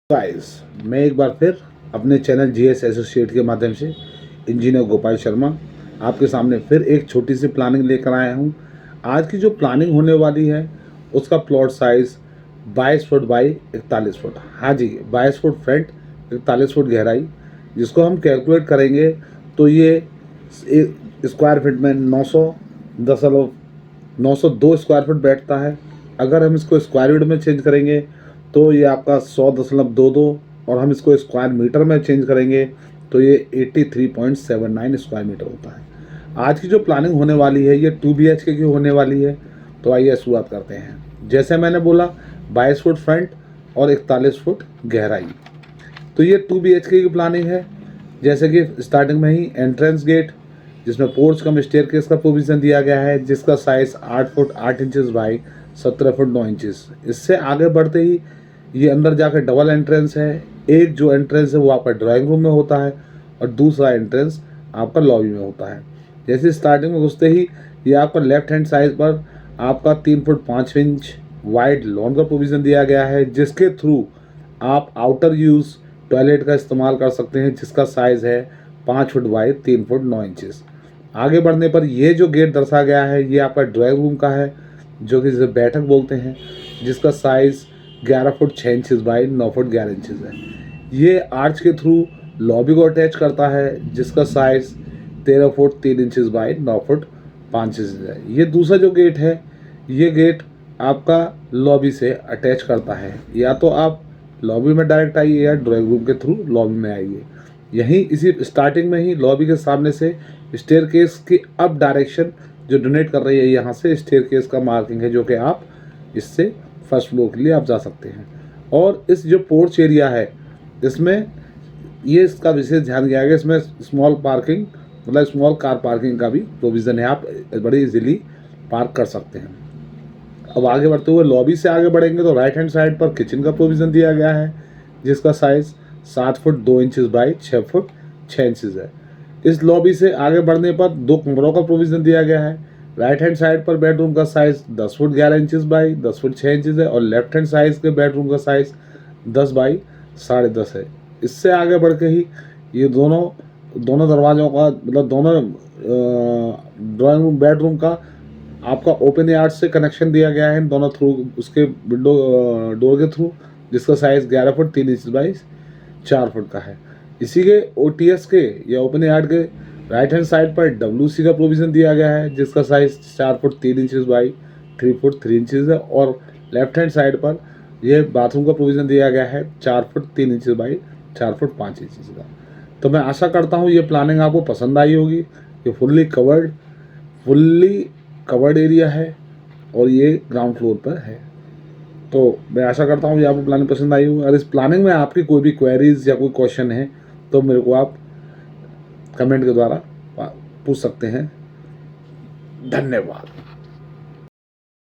Guys, मैं एक बार फिर अपने चैनल जीएस एसोसिएट के माध्यम से इंजीनियर गोपाल शर्मा आपके सामने फिर एक छोटी सी प्लानिंग लेकर आया हूँ। आज की जो प्लानिंग होने वाली है उसका plot size 22 foot by 41 foot, हाँ जी 22 फुट फ्रंट 41 फुट गहराई, जिसको हम कैलकुलेट करेंगे तो ये स्क्वायर फीट में 902 स्क्वायर फीट बैठता है। अगर हम इसको स्क्वायर फीट में चेंज करेंगे तो ये आपका 100.22, और हम इसको स्क्वायर मीटर में चेंज करेंगे तो ये 83.79 स्क्वायर मीटर होता है। आज की जो प्लानिंग होने वाली है ये 2 BHK की होने वाली है। तो आइए शुरुआत करते हैं। जैसे मैंने बोला 22 फुट फ्रंट और 41 फुट गहराई, तो ये 2 BHK की प्लानिंग है। जैसे कि स्टार्टिंग में ही एंट्रेंस गेट, जिसमें पोर्च कम स्टेयरकेस का प्रोविज़न दिया गया है, जिसका size 8 foot 8 inches by 17 foot 9 inches. इससे आगे बढ़ते ही ये अंदर जाकर डबल एंट्रेंस है। एक जो एंट्रेंस है वो आपका ड्राइंग रूम में होता है और दूसरा एंट्रेंस आपका लॉबी में होता है। जैसे स्टार्टिंग में घुसते ही ये आपका लेफ्ट हैंड साइड पर आपका 3 फुट 5 इंच वाइड लॉन का प्रोविज़न दिया गया है, जिसके थ्रू आप आउटर यूज़ टॉयलेट का इस्तेमाल कर सकते हैं, जिसका साइज़ है 5 फुट बाई 3 फुट 9 इंचज़। आगे बढ़ने पर ये जो गेट दर्शाया गया है ये आपका ड्राइंग रूम का है, जो कि जिसे बैठक बोलते हैं, जिसका size 11 foot 6 inches by 9 foot 11 inches है। ये आर्च के थ्रू लॉबी को अटैच करता है, जिसका size 13 foot 3 inches by 9 foot 5 inches है। ये दूसरा जो गेट है ये गेट आपका लॉबी से अटैच करता है। या तो आप लॉबी में डायरेक्ट आइए या ड्राइंग रूम के थ्रू लॉबी में आइए। यहीं इसी स्टार्टिंग में ही लॉबी के सामने से स्टेयरकेस की अप डायरेक्शन जो डोनेट कर रही है, यहाँ से स्टेयरकेस का मार्किंग है, जो कि आप इससे फर्स्ट फ्लोर के लिए आप जा सकते हैं। और इस जो पोर्च एरिया है इसमें ये इसका विशेष ध्यान दिया गया, इसमें स्मॉल पार्किंग मतलब स्मॉल कार पार्किंग का भी प्रोविज़न है, आप बड़ी इजीली पार्क कर सकते हैं। अब आगे बढ़ते हुए लॉबी से आगे बढ़ेंगे तो राइट हैंड साइड पर किचन का प्रोविज़न दिया गया है, जिसका size 7 foot 2 inches by 6 foot 6 inches है। इस लॉबी से आगे बढ़ने पर 2 कमरों का प्रोविज़न दिया गया है। राइट हैंड साइड पर बेडरूम का size 10 foot 11 inches by 10 foot 6 inches है, और लेफ्ट हैंड साइड के बेडरूम का साइज़ 10 बाई 10.5 है। इससे आगे बढ़ के ही ये दोनों दरवाज़ों का मतलब दोनों ड्राइंग रूम बेडरूम का आपका ओपन यार्ड से कनेक्शन दिया गया है इन दोनों थ्रू, उसके विंडो डोर के थ्रू, जिसका size 11 foot 3 inch by 4 foot का है। इसी के OTS के या ओपन यार्ड के राइट हैंड साइड पर WC का प्रोविज़न दिया गया है, जिसका size 4 foot 3 inches by 3 foot 3 inches है। और लेफ्ट हैंड साइड पर यह बाथरूम का प्रोविज़न दिया गया है 4 foot 3 inches by 4 foot 5 inches का। तो मैं आशा करता हूँ ये प्लानिंग आपको पसंद आई होगी। ये फुल्ली कवर्ड एरिया है और ये ग्राउंड फ्लोर पर है। तो मैं आशा करता हूँ ये आपको प्लानिंग पसंद आई होगी। अगर इस प्लानिंग में आपकी कोई भी क्वेरीज या कोई क्वेश्चन है तो मेरे को आप कमेंट के द्वारा पूछ सकते हैं। धन्यवाद।